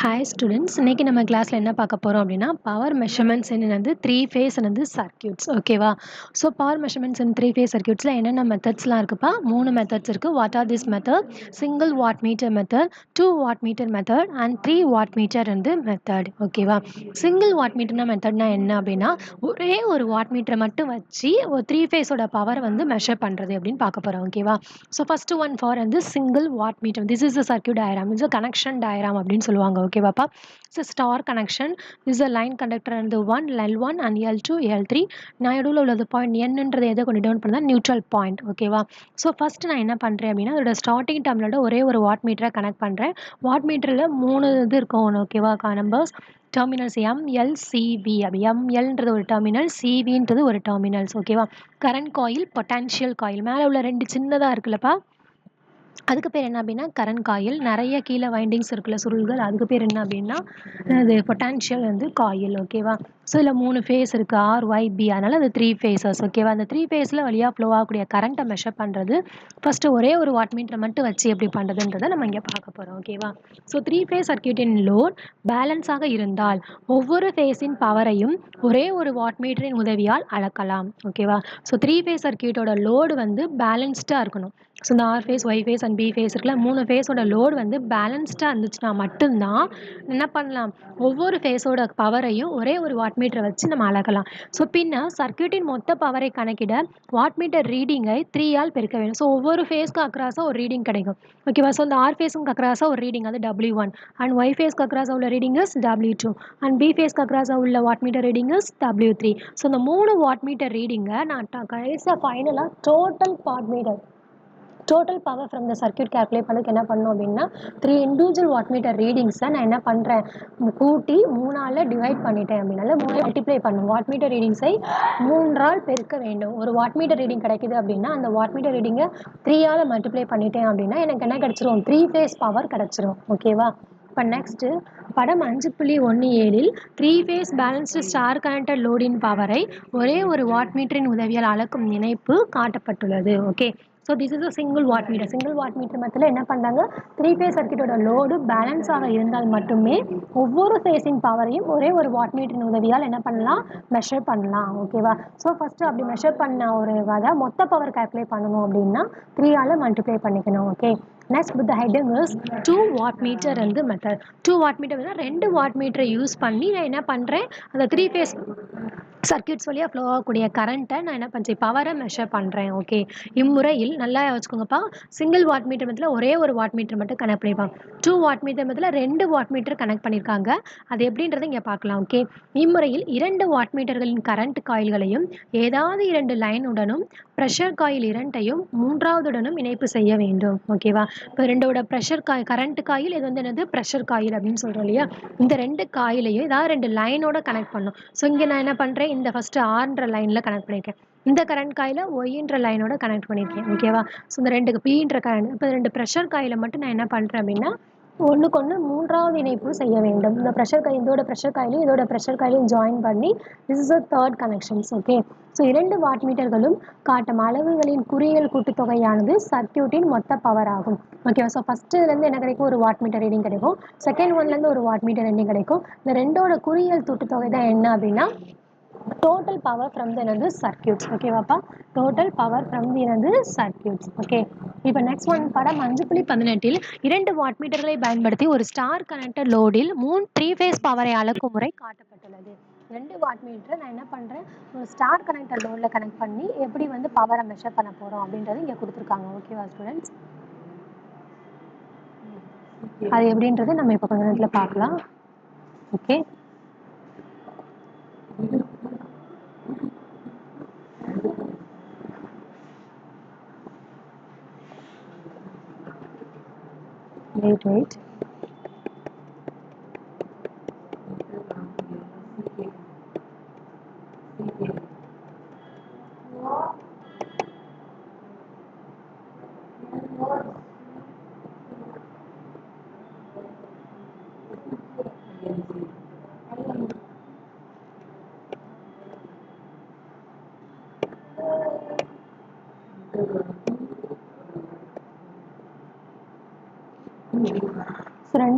Hi students, இன்னைக்கு நம்ம கிளாஸ்ல என்ன பார்க்க போறோம் அப்படின்னா பவர் மெஷர்மெண்ட்ஸ் என்னது த்ரீ ஃபேஸ் என்னது சர்க்யூட்ஸ். ஓகேவா? So power measurements in three phase சர்க்யூட்ஸ்ல என்னென்ன மெத்தட்ஸ்லாம் இருக்குப்பா? 3 மெத்தட்ஸ் இருக்கு. What are this method? Single watt meter method, 2 watt meter method and 3 watt meter வந்து மெத்தட். ஓகேவா? சிங்கிள் வாட் மீட்டர்னா மெத்தட்னா என்ன அப்படின்னா ஒரே ஒரு வாட் மீட்டரை மட்டும் வச்சு ஒரு த்ரீ ஃபேஸோட பவர் வந்து மெஷர் பண்றது அப்படின்னு பார்க்க போறோம். ஓகேவா? ஸோ ஃபர்ஸ்ட் ஒன் ஃபார் வந்து single watt metre. This is the circuit diagram. It's connection diagram அப்படின்னு சொல்லுவாங்க. ஓகேவாப்பா? So star connection is a line conductor and the one L1 and L2 L3 நான் நடுவில் உள்ளது பாயிண்ட் என்னன்றது எதை கொண்டு டவுன் பண்ணா நியூட்ரல் பாயிண்ட். ஓகேவா? ஸோ ஃபர்ஸ்ட் நான் என்ன பண்ணுறேன் அப்படின்னா அதோட ஸ்டார்டிங் டேர்மினோட ஒரே ஒரு வாட் மீட்டரை கனெக்ட் பண்ணுறேன். வாட் மீட்டரில் 3 இது இருக்கும் ஒன்று. ஓகேவா? Numbers terminals MLCV. அப்படி எம்எல்ன்றது ஒரு டெர்மினல், சிவின்றது ஒரு டெர்மினல்ஸ். ஓகேவா? Current coil, potential coil. மேலே உள்ள ரெண்டு சின்னதாக இருக்குல்லப்பா, அதுக்கு பேர் என்ன அப்படின்னா கரண்ட் காயில். நிறைய கீழே வைண்டிங்ஸ் இருக்குல்ல, சுருள்கள், அதுக்கு பேர் என்ன அப்படின்னா அது பொட்டான்ஷியல் வந்து காயில். ஓகேவா? ஸோ இதில் 3 ஃபேஸ் இருக்குது, ஆர் ஒய் பி. அதனால் அது 3 ஃபேஸஸ். ஓகேவா? அந்த 3 ஃபேஸில் வழியாக ஃப்ளோ ஆகக்கூடிய கரண்ட்டை மெஷர் பண்ணுறது ஃபஸ்ட்டு ஒரே ஒரு வாட் மீட்டரை மட்டும் வச்சு எப்படி பண்ணுறதுன்றதை நம்ம இங்கே பார்க்க போகிறோம். ஓகேவா? ஸோ 3 ஃபேஸ் சர்க்யூட்டின் லோட் பேலன்ஸாக இருந்தால் ஒவ்வொரு ஃபேஸின் பவரையும் ஒரே ஒரு வாட் மீட்டரின் உதவியால் அளக்கலாம். ஓகேவா? ஸோ 3 ஃபேஸ் சர்க்யூட்டோட லோடு வந்து பேலன்ஸ்டாக இருக்கணும். ஸோ இந்த R phase, Y phase and B phase இருக்குல்ல, 3 ஃபேஸோட லோடு வந்து பேலன்ஸ்டாக இருந்துச்சுன்னா மட்டும்தான் என்ன பண்ணலாம், ஒவ்வொரு ஃபேஸோட பவரையும் ஒரே ஒரு வாட் மீட்டரை வச்சு நம்ம அளக்கலாம். ஸோ பின்ன சர்க்யூட்டின் மொத்த பவரை கணக்கிட வாட் மீட்டர் ரீடிங்கை 3 ஆல் பெருக்க வேண்டும். ஸோ ஒவ்வொரு ஃபேஸ்க்கு அக்ராஸாக ஒரு ரீடிங் கிடைக்கும். ஓகேவா? ஸோ இந்த ஆர் ஃபேஸுக்கு அக்ராஸாக ஒரு ரீடிங் அது W1 அண்ட் ஒய் ஃபேஸ்க்கு அக்ராஸாக உள்ள reading is W2 and B ஃபேஸ்க்கு அக்ராஸாக உள்ள what meter reading is W3. So இந்த 3 வாட் மீட்டர் ரீடிங்கை நான் கடைசியாக ஃபைனலாக total power from the circuit calculate பண்ணதுக்கு என்ன பண்ணணும் அப்படின்னா 3 இண்டிவிஜுவல் வாட் மீட்டர் ரீடிங்ஸை நான் என்ன பண்ணுறேன், கூட்டி 3ஆல் டிவைட் பண்ணிட்டேன் அப்படின்னால 3 மல்டிப்ளை பண்ணும். வாட் மீட்டர் ரீடிங்ஸை 3ஆல் பெருக்க வேண்டும். ஒரு வாட் மீட்டர் ரீடிங் கிடைக்குது அப்படின்னா அந்த வாட் மீட்டர் ரீடிங்கை 3ஆல் மல்டிப்ளை பண்ணிட்டேன் அப்படின்னா எனக்கு என்ன கிடச்சிரும், 3 ஃபேஸ் பவர் கிடச்சிரும். ஓகேவா? இப்போ நெக்ஸ்ட்டு படம் 5.17 three phase balanced star connected லோடின் பவரை ஒரே ஒரு வாட் மீட்டரின் உதவியால் அளக்கும் இணைப்பு காட்டப்பட்டுள்ளது. Okay, so this is a single watt metre. Single watt metre மெத்தடில் என்ன பண்ணுறாங்க, த்ரீ ஃபேஸ் சர்க்யூட்டோட லோடு பேலன்ஸாக இருந்தால் மட்டுமே ஒவ்வொரு ஃபேஸின் பவரையும் ஒரே ஒரு வாட் மீட்டரின் உதவியால் என்ன பண்ணலாம், மெஷர் பண்ணலாம். ஓகேவா? ஸோ ஃபஸ்ட்டு அப்படி மெஷர் பண்ண ஒரு மொத்த பவர் கால்குலேட் பண்ணணும் அப்படின்னா 3ஆல் மல்டிப்ளை பண்ணிக்கணும். Okay, next with heading is 2 watt meter வந்து மெத்தட். 2 வாட் மீட்டர் வந்து 2 வாட் மீட்டரை யூஸ் பண்ணி நான் என்ன பண்ணுறேன், அந்த 3 ஃபேஸ் சர்க்யூட்ஸ் வழியாக ஃப்ளோ ஆகக்கூடிய கரண்ட்டை நான் என்ன பண்ணுறேன், பவரை மெஷர் பண்ணுறேன். ஓகே, இம்முறையில் நல்லா வச்சுக்கோங்கப்பா, சிங்கிள் வாட் மீட்டர் மெத்தடில் ஒரே ஒரு வாட் மீட்டர் மட்டும் கனெக்ட் பண்ணிப்பாங்க. 2 வாட் மீட்டர் மெத்தடில் 2 வாட் மீட்டர் கனெக்ட் பண்ணியிருக்காங்க. அது எப்படின்றத இங்கே பார்க்கலாம். ஓகே, இம்முறையில் 2 வாட் மீட்டர்களின் கரண்ட் காயில்களையும் ஏதாவது 2 லைனுடனும் ப்ரெஷர் காயில் 2ஐயும் 3ஆவதுடனும் இணைப்பு செய்ய வேண்டும். ஓகேவா? இப்போ ரெண்டோட ப்ரெஷர் கரண்ட் காயில், இது வந்து என்னது ப்ரெஷர் காயில் அப்படின்னு சொல்கிறோம் இல்லையா, இந்த 2 காயிலையும் ஏதாவது 2 லைனோட கனெக்ட் பண்ணணும். ஸோ இங்கே நான் என்ன பண்ணுறேன், இந்த ஃபஸ்ட்டு ஆர்ன்ற லைனில் கனெக்ட் பண்ணியிருக்கேன். இந்த கரண்ட் காயில ஒய்ன்ற லைனோட கனெக்ட் பண்ணியிருக்கேன். ஓகேவா? ஸோ இந்த 2க்கு பீன்ற கரண்ட், இப்போ 2 ப்ரெஷர் காயில மட்டும் நான் என்ன பண்ணுறேன் அப்படின்னா ஒன்றுக்கு ஒன்று 3ஆவது இணைப்பு செய்ய வேண்டும். இந்த ப்ரெஷர் காயில், இதோட ப்ரெஷர் காயிலையும் இதோட ப்ரெஷர் காயிலையும் ஜாயின் பண்ணி this is a third connections. Okay, so 2 watt மீட்டர்களும் காட்டும் அளவுகளின் குறியியல் கூட்டுத்தொகையானது சர்க்யூட்டின் மொத்த பவர் ஆகும். ஓகேவா? ஸோ ஃபஸ்ட்டுலேருந்து என்ன கிடைக்கும், ஒரு வாட் மீட்டர் ரீடிங் கிடைக்கும். செகண்ட் ஒன்லேருந்து ஒரு வாட் மீட்டர் ரீடிங் கிடைக்கும். இந்த ரெண்டோட குறியியல் கூட்டுத்தொகை தான் என்ன அப்படின்னா டோட்டல் பவர் ஃப்ரம் தி எனது சர்க்யூட்ஸ். ஓகேவாப்பா? டோட்டல் பவர் ஃப்ரம் தி எனது சர்க்யூட்ஸ். ஓகே, இப்போ நெக்ஸ்ட் ஒன் படம் 5.18 2 வாட் மீட்டர்களை பயன்படுத்தி ஒரு ஸ்டார் கனெக்டட் லோடில் 3 ஃபேஸ் பவரை அளக்கும் முறை காட்டப்பட்டுள்ளது. 2 வாட் மீட்டரை நான் என்ன பண்ணுறேன், ஒரு ஸ்டார் கனெக்டட் லோடில் கனெக்ட் பண்ணி எப்படி வந்து பவரை மெஷர் பண்ண போகிறோம் அப்படின்றது இங்கே கொடுத்துருக்காங்க. ஓகேவா ஸ்டூடெண்ட்ஸ்? அது எப்படின்றது நம்ம இப்போ கொஞ்ச நேரத்தில் பார்க்கலாம். Okay, wait.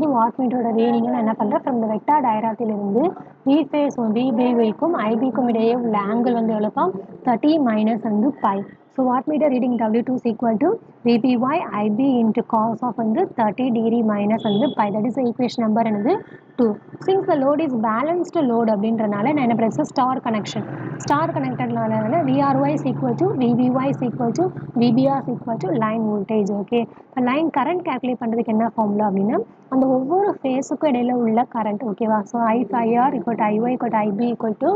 வந்து வாட்மீட்டரோட ரீடிங்கை நான் என்ன பண்ணுறேன், ஃப்ரம் த வெக்டார் டயராத்திலிருந்து வி ஃபேஸ் விபிக்கும் ஐபிக்கும் இடையே உள்ள ஆங்கிள் வந்து எவ்வளோப்பா 30 மைனஸ் வந்து pi. So wattmeter reading W2 is equal to VBY IB into cos of வந்து 30 degree minus வந்து pi. That is the equation number என்னது 2. Since the load is balanced load அப்படின்றனால நான் என்ன பண்ணுறேன், ஸ்டார் கனெக்ஷன். ஸ்டார் கனெக்டட்னால VRY is equal to VBY is equal to VBR is equal to line voltage. Okay, இப்போ line current calculate பண்ணுறதுக்கு என்ன formula அப்படின்னா அந்த ஒவ்வொரு ஃபேஸுக்கும் இடையில உள்ள கரண்ட். ஓகேவா? So IR equal to IY equal to IB equal to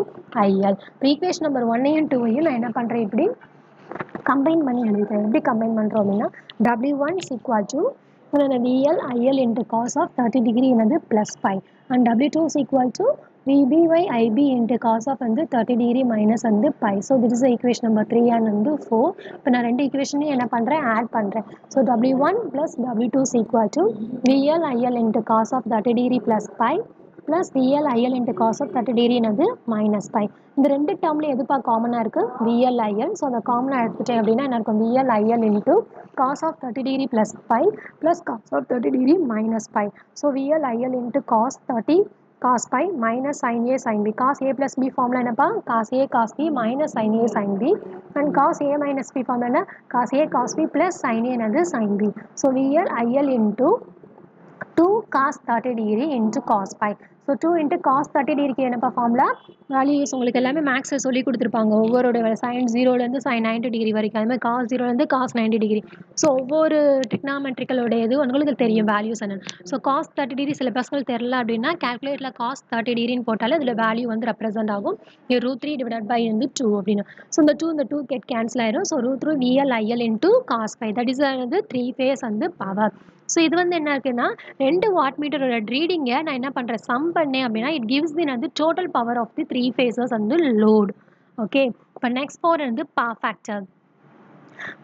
IL. இப்போ ஈக்குவேஷன் நம்பர் 1ஐயும் 2ஐயும் நான் என்ன பண்ணுறேன், இப்படி கம்பைன் பண்ணி எழுதிக்கிறேன். எப்படி கம்பைன் பண்ணுறோம் அப்படின்னா W1 is equal to VL IL into cos of 30 degree என்னது plus pi and W2 is equal to VBY IB into cos of வந்து 30 degree minus வந்து pi. So this is the equation number 3 and வந்து 4. இப்போ நான் ரெண்டு ஈக்குவேஷனையும் என்ன பண்ணுறேன், add பண்ணுறேன். So W1 plus W2 is equal to VL IL into cos of 30 degree plus pi plus VL IL into cos of 30 degree என்னது minus pi. இந்த ரெண்டு டேர்ம்ல எதுப்பா காமனாக இருக்குது, VL IL. ஸோ அதை காமனாக எடுத்துட்டேன் அப்படின்னா என்ன இருக்கும், VL IL into cos of 30 degree plus pi plus cos of 30 degree minus pi. So VL IL into cos 30 cos pi minus sin A sin B. Cos A plus B formula என்னப்பா, cos A cos B minus sin A sin B and cos A minus B formula என்ன, cos A cos B plus sin A என்னது sin B. So VL IL into 2 cos 30 degree into cos pi. So 2 into cos 30 டிகிரிக்கு என்னப்பா formula, values உங்களுக்கு எல்லாமே மேக்ஸில் சொல்லி கொடுத்துருப்பாங்க. ஒவ்வொருடைய sin 0லேருந்து sin 90 டிகிரி வரைக்கும், அதுமாதிரி cos 0லேருந்து cos 90 டிகிரி. ஸோ ஒவ்வொரு டிக்னாமெட்ரிக்கலோட இது உங்களுக்கு தெரியும் வேல்யூஸ் என்னென்னு. ஸோ cos 30 டிகிரி சில பசங்கள் தெரில அப்படின்னா கேல்குலேட்டில் cos 30 டிகிரின்னு போட்டாலே அதில் வேல்யூ வந்து ரெப்ரசென்ட் ஆகும். √3 டிவைட் பை வந்து 2 அப்படின்னு. ஸோ இந்த 2 கெட் கேன்சல் ஆயிரும். So √3 VL IL into cos pi. That is வந்து 3 phase வந்து பவர். ஸோ இது வந்து என்ன இருக்குன்னா ரெண்டு வாட் மீட்டரோட ரீடிங்கை நான் என்ன பண்ணுறேன், சம் பண்ணேன் அப்படின்னா இட் கிவ்ஸ் தி வந்து total power of the 3 phases வந்து லோட். ஓகே, இப்போ நெக்ஸ்ட் பவர் வந்து பவர் ஃபேக்டர்.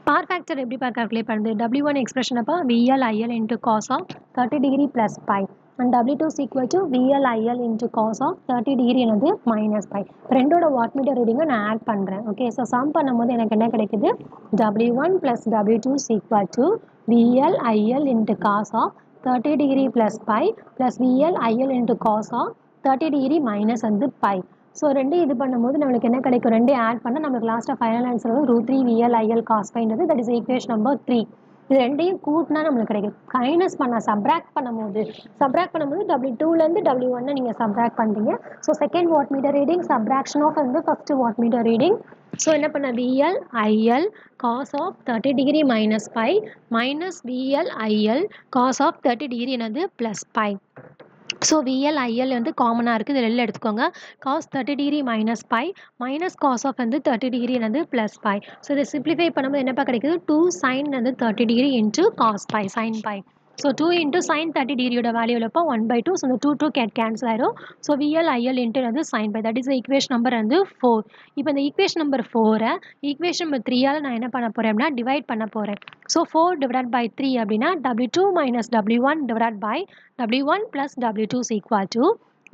பவர் ஃபேக்டர் எப்படி கால்குலேட் பண்ணுறது, W1 எக்ஸ்பிரஷன் அப்போ VL IL into cos of 30 degree plus pi and W2 is equal to VL IL into cos of 30 degree என்னது minus pi. ரெண்டோட watt meter ரீடிங்கை நான் add பண்ணுறேன். Okay, so some பண்ணும்போது எனக்கு என்ன கிடைக்குது, W1 plus W2 is equal to VL IL into cos of 30 degree plus pi plus VL IL into cos of 30 degree minus வந்து pi. ஸோ ரெண்டு இது பண்ணும்போது நம்மளுக்கு என்ன கிடைக்கும், ரெண்டு ஆட் பண்ணால் நம்மளுக்கு லாஸ்ட்டாக ஃபைனல் ஆன்சர் வந்து √3 VL IL cos piன்றது. That is equation number 3. இது ரெண்டையும் கூட்டினா நம்மளுக்கு கிடைக்கும். மைனஸ் சப்ராக்ட் பண்ணும்போது W2லேருந்து W1 நீங்கள் சப்ராக்ட் பண்ணுறீங்க. So second watt meter reading subtraction of வந்து first watt meter reading. So என்ன பண்ண, VL IL cos of 30 degree minus pi minus VL IL cos of 30 degree என்னது plus pi. So VL IL வந்து காமனாக இருக்குது, இது வெளில எடுத்துக்கோங்க. cos 30 degree minus pi minus cos of வந்து 30 degree என்னது plus pi. ஸோ இதை சிம்பிளிஃபை பண்ணும்போது என்னப்பா கிடைக்குது, 2 sin வந்து 30 degree into cos pi sin pi. So 2 into sin 30 டிகிரியோட வேல்யூ எவ்வளோப்பா 1/2. ஸோ இந்த 2 கேன்சல் ஆயிரும். ஸோ VL IL into வந்து sin pi. That is equation number வந்து 4. இப்போ இந்த ஈக்குவேஷன் நம்பர் 4 ஈக்குவேஷன் நம்பர் 3ஆல் நான் என்ன பண்ண போகிறேன் அப்படின்னா டிவைட் பண்ண போகிறேன். ஸோ 4 divided by 3 அப்படின்னா W2 minus W1 divided by W1 plus W2 is equal to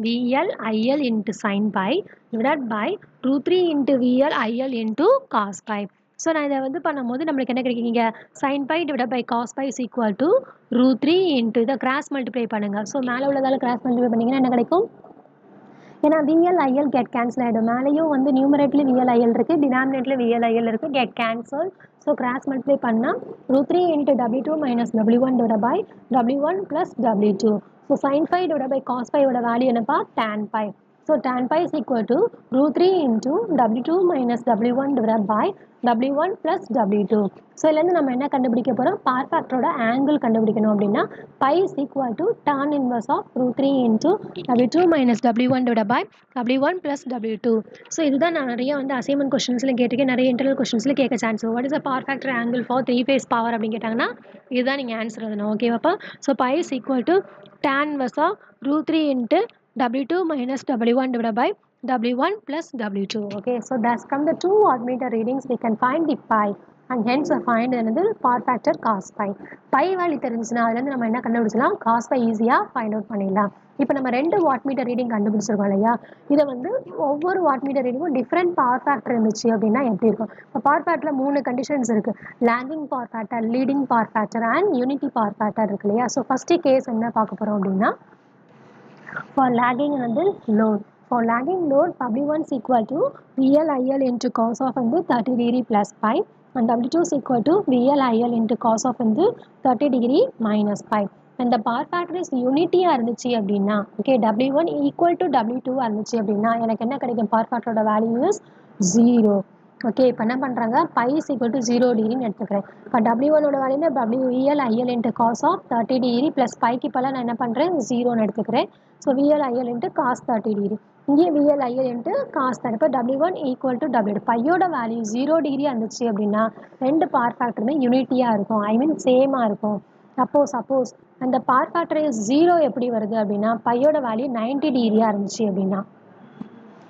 VL IL into sin pi divided by √3 into VL IL into cos pi. So நான் இதை வந்து பண்ணும்போது நம்மளுக்கு என்ன கிடைக்குங்க, sin pi divided by cos pi is equal to √3 into இதை cross multiply பண்ணுங்கள். So மேலே உள்ளதால் கிராஸ் மல்டிப்ளை பண்ணிங்கன்னா என்ன கிடைக்கும், ஏன்னா VL IL கெட் கேன்சல் ஆகிடும். மேலேயும் வந்து நியூமரேட்லி VL IL இருக்குது, டினாமினேட்டில் VL IL இருக்குது, get cancel. So cross multiply பண்ணால் √3 into W2 minus W1 divided by W1 plus W2. So sin pi divided by cos pi ஓட வேல்யூ என்னப்பா, tan pi. So tan pi is equal to √3 into W2 minus W1 divided by W1 plus W2. So இதுலேருந்து நம்ம என்ன கண்டுபிடிக்க போகிறோம், power ஃபேக்டரோட angle கண்டுபிடிக்கணும். அப்படின்னா pi is equal to tan inverse of √3 into W2 minus W1 divided by W1 plus W2. So இதுதான் நான் நிறைய வந்து அசைன்மெண்ட் கொஸ்டின்ஸில் கேட்டிருக்கேன், நிறைய இன்டர்னல் கொஸ்டின்ஸில் கேட்க chance. What is the power factor angle for 3 phase power அப்படின்னு கேட்டாங்கன்னா இதுதான் நீங்கள் ஆன்சர் எழுதணும். ஓகேவாப்பா? So pi is equal to tan inverse of √3 into W2 minus W1 divided by W1 plus W2. Okay, so that's from the two wattmeter readings we can find the pi. And hence find என்னது power factor cos pi. Pi value தெரிஞ்சுச்சுன்னா அதுலேருந்து நம்ம என்ன கண்டுபிடிச்சலாம், cos pi ஈஸியாக find out பண்ணிடலாம். இப்போ நம்ம 2 வாட்மீட்டர் ரீடிங் கண்டுபிடிச்சிருக்கோம் இல்லையா, இதை வந்து ஒவ்வொரு வாட்மீட்டர் ரீடிங்கும் டிஃப்ரெண்ட் பவர் ஃபேக்டர் இருந்துச்சு அப்படின்னா எப்படி இருக்கும். இப்போ பவர் ஃபேக்டரில் 3 கண்டிஷன்ஸ் இருக்குது. Lagging power factor, leading power factor and unity power factor இருக்கு இல்லையா. ஸோ ஃபஸ்ட்டு கேஸ் என்ன பார்க்க போகிறோம் அப்படின்னா, ஃபார் லேகிங் வந்து load. For lagging load, W1 is equal to VLIL into cos of 30 degree plus pi, and W2 is equal to VLIL into cos of 30 degree minus pi. And the power factor is unity இருந்துச்சு அப்படின்னா, okay, W1 equal to W2 இருந்துச்சு அப்படின்னா எனக்கு என்ன கிடைக்கும், power factor ஓட value is 0. ஓகே, இப்போ என்ன பண்ணுறாங்க, பை இஸ் ஈக்குவல் டு 0 டிகிரின்னு எடுத்துக்கிறேன். இப்போ W1 ஓட value WVLIL into cos of 30 degree plus bike இப்போலாம் நான் என்ன பண்ணுறேன், 0ன்னு எடுத்துக்கிறேன். So VLIL into cos 30 degree, இங்கே VLIL into cos 30. இப்போ W1 ஈக்குவல் டு W2, பையோட வேல்யூ 0 டிகிரி இருந்துச்சு அப்படின்னா 2 பவர் ஃபேக்டருமே யூனிட்டியாக இருக்கும், ஐ மீன் சேமாக இருக்கும். சப்போஸ் அந்த பவர் ஃபேக்டர் 0 எப்படி வருது அப்படின்னா, பையோட வேல்யூ 90 டிகிரியாக இருந்துச்சு அப்படின்னா,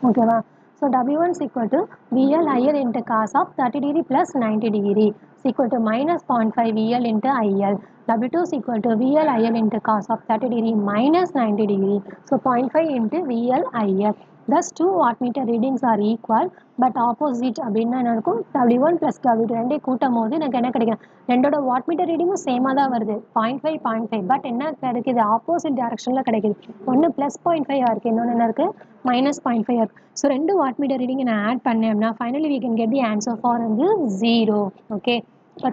ஓகேவா. So W1 is equal to VLIL into cos of 30 degree plus 90 degree is equal to minus 0.5 VL into IL. W2 is equal to VLIL into cos of 30 degree minus 90 degree. So 0.5 into VLIL. Thus 2 wattmeter readings are equal but opposite அப்படின்னா என்ன இருக்கும், W1 plus W2 ரெண்டே கூட்டும் போது எனக்கு என்ன கிடைக்கும், ரெண்டோட வாட்மீட்டர் ரீடிங்கும் சேமாக தான் வருது, 0.5 பட் என்ன கிடைக்குது, ஆப்போசிட் டைரக்ஷனில் கிடைக்குது. ஒன்று ப்ளஸ் 0.5 இருக்குது, இன்னொன்று என்ன இருக்குது, மைனஸ் 0.5 இருக்குது. ஸோ 2 வாட்மீட்டர் ரீடிங் நான் ஆட் பண்ணேன் அப்படின்னா finally we can get the answer for 0. ஓகே, இப்போ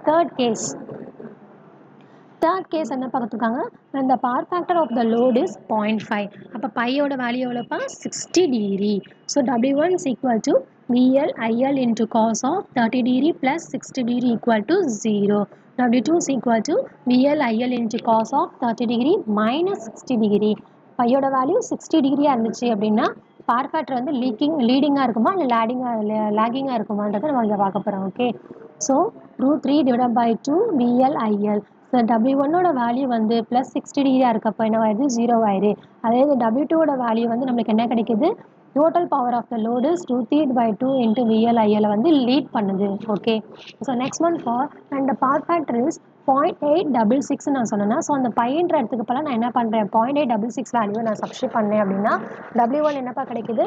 தேர்ட் கேஸ் என்ன பார்த்துருக்காங்க, அந்த power factor of the load is 0.5. அப்போ பையோட வேல்யூ எவ்வளோப்பா, 60 டிகிரி. So W1 is equal to VLIL into cos of 30 degree plus 60 degree equal to 0. W2 is equal to VLIL into cos of 30 degree minus 60 degree. பையோட value 60 டிகிரியாக இருந்துச்சு அப்படின்னா power factor வந்து லீடிங்காக இருக்குமா இல்லை லேகிங்காக இருக்குமான்றதை நம்ம இங்கே பார்க்க போகிறோம். Okay, so √3 divided by 2 VLIL. ஸோ W1ஓட வேல்யூ வந்து ப்ளஸ் 60 டிகிரியாக இருக்கப்போ என்ன ஆயிடுது, 0 ஆயிடுது. அதாவது W2ஓட வேல்யூ வந்து நம்மளுக்கு என்ன கிடைக்குது, total power of the load is √3/2 into VLIL வந்து லீட் பண்ணுது. Okay, so next one for and power factor is 0.866 நான் சொன்னேன்னா, ஸோ அந்த பையன்ற இடத்துக்கு போல நான் என்ன பண்ணுறேன், 0.866 வேல்யூவை நான் சப்ஸ்டிட் பண்ணேன் அப்படின்னா W1 என்னப்பா கிடைக்குது,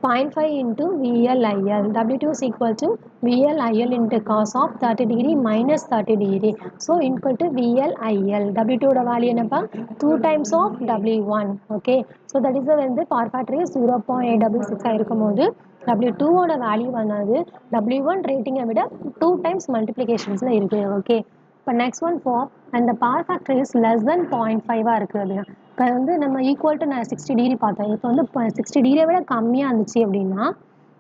0.5 into VLIL. W2 is equal to VLIL into cos of 30 degree minus 30 degree. So equal to VLIL. W2 ஓட வேல்யூ என்னப்பா, 2 times of W1. Okay, so that is when the power factor is 0.866 ஆயிருக்கும் போது W2 ஓட value வந்தது W1 ரேட்டிங்கை விட 2 times மல்டிப்ளிகேஷன்ஸில் இருக்குது. Okay, இப்போ next one for and the power factor is less than 0.5 இருக்குது அப்படின்னா, இப்போ வந்து நம்ம ஈக்குவல் டு நான் 60 டிகிரி பார்த்தோம், இப்போ வந்து 60 டிகிரியை விட கம்மியாக இருந்துச்சு அப்படின்னா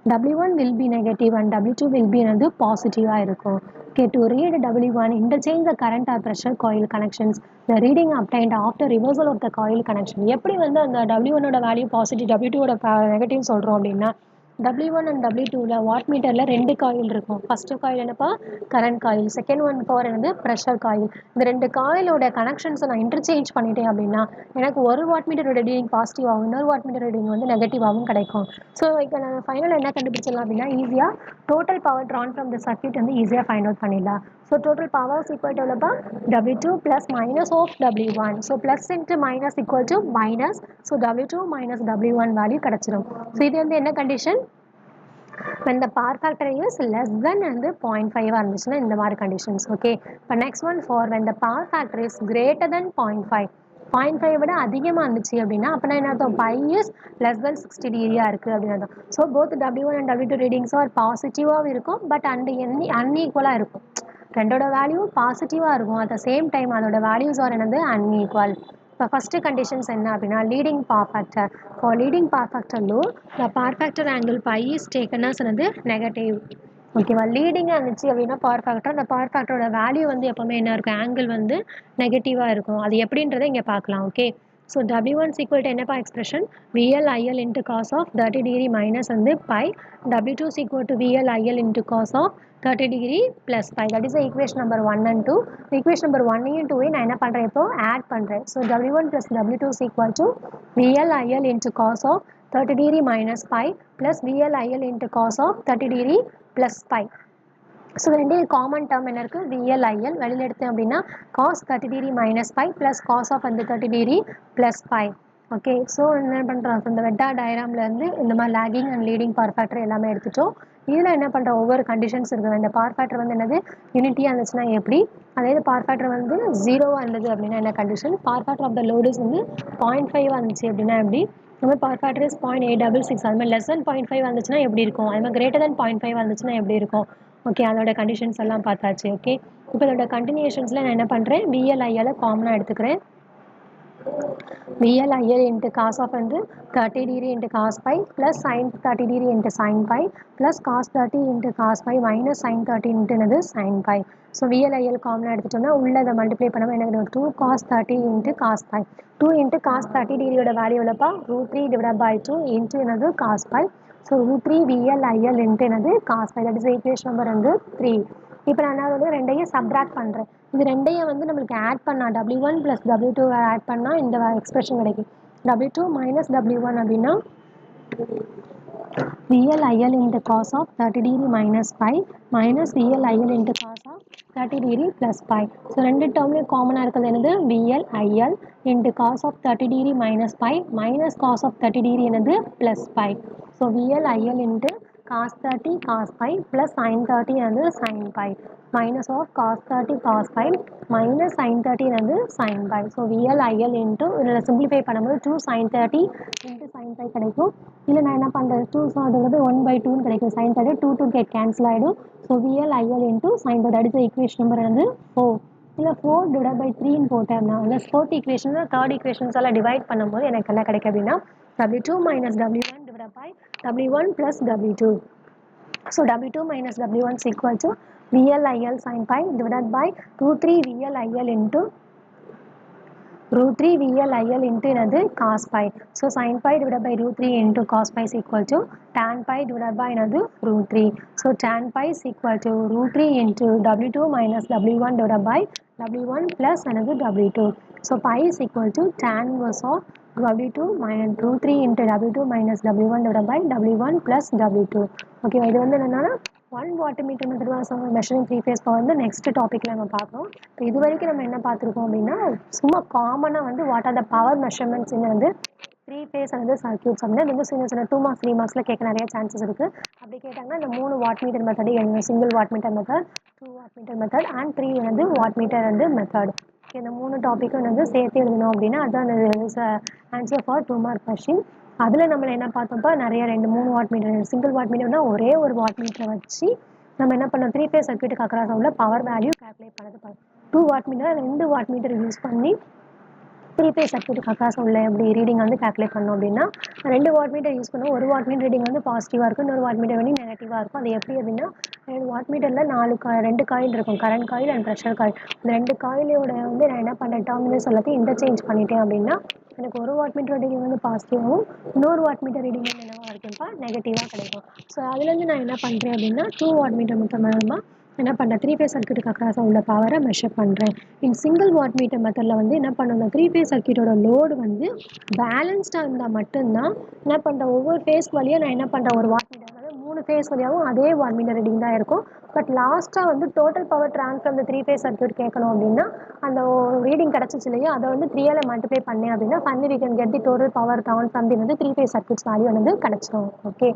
W1 will be negative and W2 will be வந்து பாசிட்டிவாக இருக்கும். Okay, to read W1, interchange the current or pressure coil connections. The reading obtained after reversal of the coil connection. எப்படி வந்து அந்த W1 ஓட வேல்யூ பாசிட்டிவ், W2 ஓட negative சொல்கிறோம் அப்படின்னா, W1 and W2ல வாட் மீட்டரில் 2 காயில் இருக்கும். ஃபஸ்ட்டு காயில் என்னப்பா, current coil. Second one power என்னது, ப்ரெஷர் காயில். இந்த 2 காயிலோட கனெக்ஷன்ஸை நான் இன்டர்சேஞ்ச் பண்ணிட்டேன் அப்படின்னா எனக்கு ஒரு வாட் மீட்டரோட ரீடிங் பாசிட்டிவாகவும் இன்னொரு வாட் மீட்டர் ரீடிங் வந்து நெகட்டிவாகவும் கிடைக்கும். ஸோ இப்போ நான் ஃபைனல் என்ன கண்டுபிடிச்சிடலாம் அப்படின்னா, ஈஸியாக total power drawn from the circuit வந்து ஈஸியாக ஃபைண்ட் அவுட் பண்ணிடலாம். So total power equal to எவ்வளோப்பா, W2 plus minus of W1. So plus into minus equal to minus. So W2 minus W1 value கிடச்சிடும். So இது வந்து என்ன condition, when the power factor is less than வந்து 0.5 இருந்துச்சுன்னா இந்த மாதிரி conditions. Okay, இப்போ next one for when the power factor is greater than 0.5, 0.5 விட அதிகமாக இருந்துச்சு அப்படின்னா அப்படின்னா என்ன அர்த்தம், பை இஸ் லெஸ் தென் 60 டிகிரியாக இருக்குது அப்படின்னு அர்த்தம். So both W1 and W2 ரீடிங்ஸும் ஆர் பாசிட்டிவாகவும் இருக்கும் பட் அன்ஈக்குவலாக இருக்கும். ரெண்டோட வேல்யூ பாசிட்டிவாக இருக்கும், அட் த சேம் டைம் அதோட வேல்யூஸ் ஆர் என்னது அன்ஈக்குவல். இப்போ ஃபஸ்ட்டு கண்டிஷன்ஸ் என்ன அப்படின்னா, leading power factor. For leading power factor low the power factor angle pi is டேக்கன்னா சொன்னது நெகட்டிவ். ஓகேவா, லீடிங்காக இருந்துச்சு அப்படின்னா பவர் ஃபேக்டர், அந்த பவர் ஃபேக்டரோட வேல்யூ வந்து எப்போவுமே என்ன இருக்கும், ஆங்கிள் வந்து நெகட்டிவாக இருக்கும். அது எப்படின்றத இங்கே பார்க்கலாம். Okay, so W1 is equal to என்னப்பா expression, VLIL into cos of 30 degree minus வந்து by. W2 is equal to VLIL into cos of 30 degree plus pi. That is the equation number 1 and 2. Equation number 1 and 2 நான் என்ன பண்ணுறேன், இப்போ add பண்ணுறேன். So W1 plus W2 is equal to VLIL into cos of 30 degree minus pi plus VLIL into cos of 30 degree plus pi. So ரெண்டையும் common term என்ன இருக்குது, VLIL வெளியில் எடுத்தேன் அப்படின்னா cos 30° minus pi plus cos of அந்த 30° plus pi. Okay, so என்ன பண்ணுறோம், இந்த வெட்டா டயராம்லேருந்து இந்த மாதிரி lagging and leading power factor எல்லாமே எடுத்துட்டோம். இதில் என்ன பண்ணுறோம், ஒவ்வொரு கண்டிஷன்ஸ் இருக்குது. இந்த பவர் ஃபேக்டர் வந்து என்னது யூனிட்டியாக இருந்துச்சுன்னா எப்படி, அதே பவர் ஃபேக்டர் வந்து ஜீரோவாக இருந்தது அப்படின்னா என்ன condition, power factor of the load வந்து 0.5 இருந்துச்சு அப்படின்னா எப்படி, அது மாதிரி பவர் ஃபேக்டர் இஸ் 0.866, அது மாதிரி லெஸ் தென் 0.5 வந்துச்சுன்னா எப்படி இருக்கும், அது மாதிரி கிரேட்டர் தென் 0.5 வந்துச்சுன்னா எப்படி இருக்கும். ஓகே, அதோட கண்டிஷன்ஸ் எல்லாம் பார்த்தாச்சு. ஓகே, இப்போ இதோட கண்டினியூஷன்ஸில் நான் என்ன பண்ணுறேன், விஎல்ஐஎல் காமனாக எடுத்துக்கிறேன். விஎல்ஐஎல் இன்ட்டு காஸ் ஆஃப் வந்து 30° into cos pi plus sine 30° into sine pi plus cos 30 into cos pi minus sine 30 இன்ட்டுனது சைன் பை. ஸோ விஎல்ஐஎல் காமனாக எடுத்துட்டோம்னா உள்ள அதை மல்டிப்ளை பண்ணாமல் என்ன கிடைக்கும், 2 cos 30 into cos pi. 2 into cos 30°யோட வேல்யூ எவ்வளோப்பா, √3 டிவைட் பை 2 இன்ட்டு என்னது cos pi. So √3 VLIL into என்னது cos pi. That is equation number வந்து 3. இப்போ நான் என்ன வந்து ரெண்டையும் சப்ராக்ட் பண்ணுறேன். இது ரெண்டையும் வந்து நம்மளுக்கு ஆட் பண்ணால் W1 ப்ளஸ் W2 ஆட் பண்ணால் இந்த எக்ஸ்பிரஷன் கிடைக்கும். W2 மைனஸ் W1 அப்படின்னா VLIL into cos of 30° minus pi minus VLIL into cos of 30° plus pi. So ரெண்டு டேர்ம்லேயும் காமனாக இருக்கிறது என்னது, VLIL into cos of 30° minus pi minus cos of 30° என்னது plus pi. So VLIL into cos 30 cos pi plus sin 30 என்னது sin pi minus of cos 30 cos pi minus sin 30 என்னது sin pi. So VLIL into இதில் simplify பண்ணும்போது 2 sin 30 into sin pi கிடைக்கும். இல்லை நான் என்ன பண்ணுறது, 2 சாப்பிடுறது 1/2 கிடைக்கும். sin 30 2 get cancel ஆகிடும். ஸோ VLIL into sin 30 அடுத்த ஈக்குவேஷன் நம்பர் வந்து 4. இல்லை 4 டிவைட் பை 3ன்னு போட்டேன்னா அந்த ஃபோர்த் ஈக்குவேஷன் தேர்ட் ஈக்குவேஷன்ஸ் எல்லாம் டிவைட் பண்ணும்போது எனக்கு என்ன கிடைக்கும் அப்படின்னா W2 minus W1 divided by W1 plus W2. So W2 minus W1 is equal to VLIL sin pi divided by √3 VLIL into √3 VLIL into another cos pi. So sin pi divided by √3 into cos pi is equal to tan pi divided by another √3. So tan pi is equal to √3 into W2 minus W1 divided by W1 plus another W2. So pi is equal to tan inverse of W2 minus √3 into W2 minus W1 divided by W1 plus W2. Okay, இது வந்து என்னன்னா 1 watt meter method was measuring 3 phase power வந்து next டாப்பிக்கில் நம்ம பார்க்குறோம். இப்போ இது வரைக்கும் நம்ம என்ன பார்த்துருக்கோம் அப்படின்னா சும்மா காமனாக வந்து what are the power measurements வந்து 3 phase வந்து சர்க்யூட்ஸ் அப்படின்னா வந்து சின்ன 2 மார்க்ஸ் 3 மார்க்ஸில் கேட்க நிறைய சான்சஸ் இருக்குது. அப்படி கேட்டாங்கன்னா இந்த 3 வாட் மீட்டர் மெத்தட் எழுதணும். Single watt meter method, 2 watt meter method and 3 வந்து வாட் மீட்டர் வந்து மெத்தட். இந்த 3 டாப்பிக்கும் வந்து சேர்த்து எழுதணும் அப்படின்னா அதுதான் ஆன்சர் ஃபார் 2 மார்க் கொஸ்டின். அதில் நம்ம என்ன பார்த்தோம்ப்பா, நிறைய 2-3 வாட் மீட்டர், சிங்கிள் வாட் மீட்டர்னா ஒரே ஒரு வாட் மீட்டரை வச்சு நம்ம என்ன பண்ணோம், 3 phase சர்க்யூட்டுக்கு அக்ராஸ் உள்ள பவர் வேல்யூ கால்குலேட் பண்ணது பார்த்தோம். 2 watt metre 2 watt metre use பண்ணி 3 phase சர்க்யூட்டுக்கு அக்ராஸ் உள்ள எப்படி ரீடிங் வந்து கால்குலேட் பண்ணோம் அப்படின்னா 2 வாட் மீட்டர் யூஸ் பண்ணுவோம். ஒரு வாட் மீட்டர் ரீடிங் வந்து பாசிட்டிவாக இருக்கும், இன்னொரு வாட் மீட்டர் வந்து நெகட்டிவாக இருக்கும். அது எப்படி அப்படின்னா 2 வாட் மீட்டரில் 2 காயில் இருக்கும், current coil and pressure coil. இந்த 2 காயிலோட வந்து நான் என்ன பண்ணேன், டெர்மினல்ஸ் எல்லாத்தையும் இன்டர்சேஞ்ச் பண்ணிட்டேன் அப்படின்னா எனக்கு ஒரு வாட் மீட்டர் ரீடிங் வந்து பாசிட்டிவாகவும் இன்னொரு வாட் மீட்டர் ரீடிங் வந்து என்னவாக இருக்கும்ப்பா நெகட்டிவாக கிடைக்கும். ஸோ அதுலேருந்து நான் என்ன பண்ணுறேன் அப்படின்னா 2 வாட் மீட்டர் மூலமாக என்ன பண்ணுறேன், 3 phase சர்க்யூட்டுக்கு அக்ராஸ் உள்ள பவரை மெஷர் பண்ணுறேன். இன் சிங்கிள் வாட் மீட்டர் மெத்தடில் வந்து என்ன பண்ணணும், 3 phase சர்க்யூட்டோட லோடு வந்து பேலன்ஸ்டாக இருந்தால் மட்டும்தான் என்ன பண்ணுறேன், ஒவ்வொரு ஃபேஸ் வழியாக நான் என்ன பண்ணுறேன், ஒரு வாட் மீட்டர் அதாவது 3 phase வழியாகவும் அதே வாட் மீட்டர் ரீடிங் தான் இருக்கும். பட் லாஸ்ட்டாக வந்து டோட்டல் பவர் ட்ரான்ஸ்ஃபர் அந்த 3 phase சர்க்யூட் கேட்கணும் அப்படின்னா அந்த ரீடிங் கிடச்சிச்சு இல்லையா, அதை வந்து 3ஆல் மல்டிப்ளை பண்ணேன் அப்படின்னா finally we can get the total power transformed வந்து 3 phase சர்க்யூட்ஸ் வேல்யூ வந்து கிடச்சிடும். ஓகே,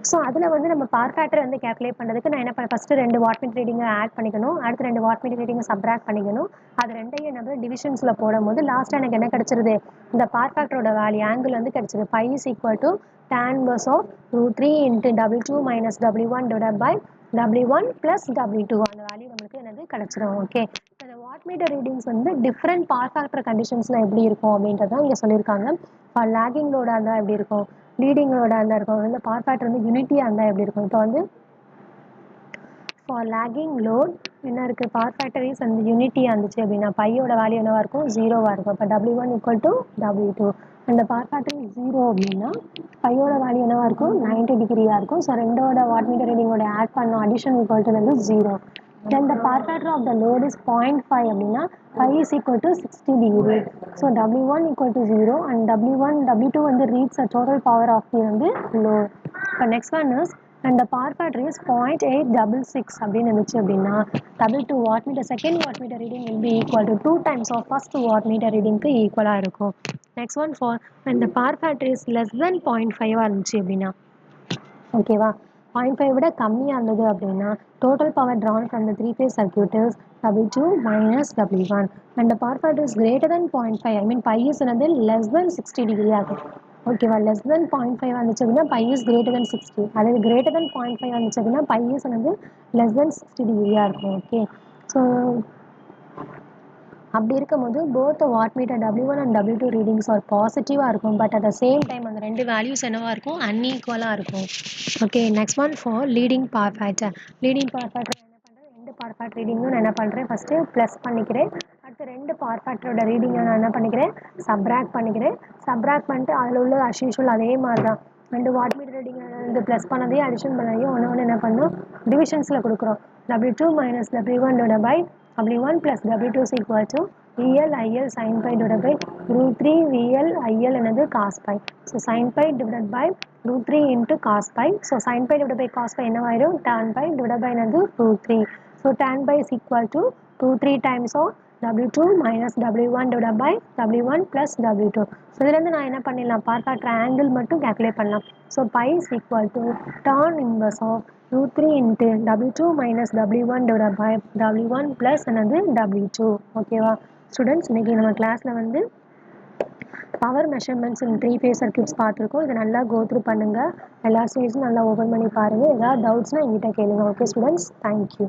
ஸோ அதில் வந்து நம்ம பவர் ஃபேக்டர் வந்து கேல்குலேட் பண்ணுறதுக்கு நான் என்ன பண்ணேன், ஃபஸ்ட்டு 2 வாட் மீட்டர் ரீடிங்கை ஆட் பண்ணிக்கணும், அடுத்து 2 வாட் மீட்டர் ரீடிங்கை சப்ராக்ட் பண்ணிக்கணும். அது ரெண்டையும் நம்ம டிவிஷன்ஸில் போடும்போது லாஸ்ட்டாக எனக்கு என்ன கிடச்சிருது, இந்த பவர் ஃபேக்டரோட வேல்யூ ஆங்கிள் வந்து கிடச்சிது. Pi is equal to tan inverse of √3 into W2 minus W1 divided by W1 plus W2. அந்த வேல்யூ நம்மளுக்கு என்னது கிடச்சிரும். ஓகே, இந்த வாட் மீட்டர் ரீடிங்ஸ் வந்து டிஃப்ரெண்ட் பவர் ஃபேக்டர் கண்டிஷன்ஸில் எப்படி இருக்கும் அப்படின்றத இங்கே சொல்லியிருக்காங்க. லேகிங் லோடாக இருந்தால் எப்படி இருக்கும், லீடிங் லோடாக இருந்தால் இருக்கும், வந்து பவர் ஃபேக்டர் வந்து யூனிட்டியாக இருந்தால் எப்படி இருக்கும். இப்போ வந்து ஃபார் லேகிங் லோட் என்ன இருக்குது, பவர் ஃபேக்டர் இஸ் அந்த யூனிட்டியாக இருந்துச்சு அப்படின்னா பையோட வேல்யூ என்னவாக இருக்கும், 0வாக இருக்கும். இப்போ W1 ஈக்குவல் டு W2. அந்த பவர் ஃபேக்டர் 0 அப்படின்னா பையோட வேல்யூ என்னவாக இருக்கும், 90 டிகிரியாக இருக்கும். ஸோ ரெண்டோட வாட் மீட்டர் ரீடிங்கோட ஆட் பண்ணோம், அடிஷன் ஈக்குவல் டு வந்து 0. Then the power factor of the load is 0.5 அப்படின்னா pi is equal to 60 degree. So W1 equal to 0 and W2 வந்து reads the total power of the வந்து load. இப்போ next one is and the power factor is 0.866 அப்படின்னு இருந்துச்சு அப்படின்னா W2 wattmeter second wattmeter reading will be equal to 2 times of first wattmeter readingக்கு ஈக்குவலாக இருக்கும். Next one for when the power factor is less than 0.5 இருந்துச்சு அப்படின்னா ஓகேவா 0.5 விட கம்மியாக இருந்தது அப்படின்னா total power drawn from the three phase circuit is W2 minus W1 and the power factor is greater than 0.5 I mean pi is என்னது less than 60 degree ஆகும். ஓகேவா லெஸ் தென் 0.5 வந்துச்சு அப்படின்னா பை இஸ் கிரேட்டர் தென் 60 அதாவது greater than 0.5 வந்துச்சு அப்படின்னா pi is வந்து less than 60 டிகிரியாக இருக்கும். ஓகே ஸோ அப்படி இருக்கும்போது both wattmeter W1 and W2 readings are பாசிட்டிவாக இருக்கும். But at the same time அந்த ரெண்டு வேல்யூஸ் என்னவாக இருக்கும் அன்ஈக்குவலாக இருக்கும். Okay next one for leading power factor. Leading power factor என்ன பண்ணுறேன் ரெண்டு பவர் ஃபேக்டர் ரீடிங்கும் நான் என்ன பண்ணுறேன் ஃபஸ்ட்டு ப்ளஸ் பண்ணிக்கிறேன். அடுத்து ரெண்டு பவர் ஃபேக்டரோட ரீடிங்கை நான் என்ன பண்ணிக்கிறேன் சப்ராக்ட் பண்ணிக்கிறேன். சப்ராக்ட் பண்ணிட்டு அதில் உள்ள அஸ்யூஷுவல் அதே மாதிரி தான் ரெண்டு வாட்மீட்டர் ரீடிங் இந்த ப்ளஸ் பண்ணதையும் அடிஷன் பண்ணதையும் ஒன்று என்ன பண்ணோம் டிவிஷன்ஸில் கொடுக்குறோம். W2 minus W1 divided by W1 plus W2 is equal to VL IL sin pi divided by root 3 VL IL என்னது cos pi. So sin pi divided by root 3 into cos pi. So sin pi divided by cos pi என்னவாயிரும் tan pi divided by என்னது root 3. So tan pi is equal to root 3 times of W2 minus W1 divided by W1 plus W2. So இதிலிருந்து நான் என்ன பண்ணிடலாம் பார்க்க triangle மட்டும் calculate பண்ணலாம். So pi is equal to tan inverse of root 3 into W2 minus W1 divided by W1 plus another W2. ஓகேவா students இன்னைக்கு நம்ம கிளாஸில் வந்து power measurements in three face circuits பார்த்துருக்கோம். இதை நல்லா கோத்ரூ பண்ணுங்கள். எல்லா ஸ்டேஜும் நல்லா ஓப்பன் பண்ணி பாருங்கள். ஏதாவது டவுட்ஸ்னால் எங்கிட்ட கேளுங்க. Okay students thank you.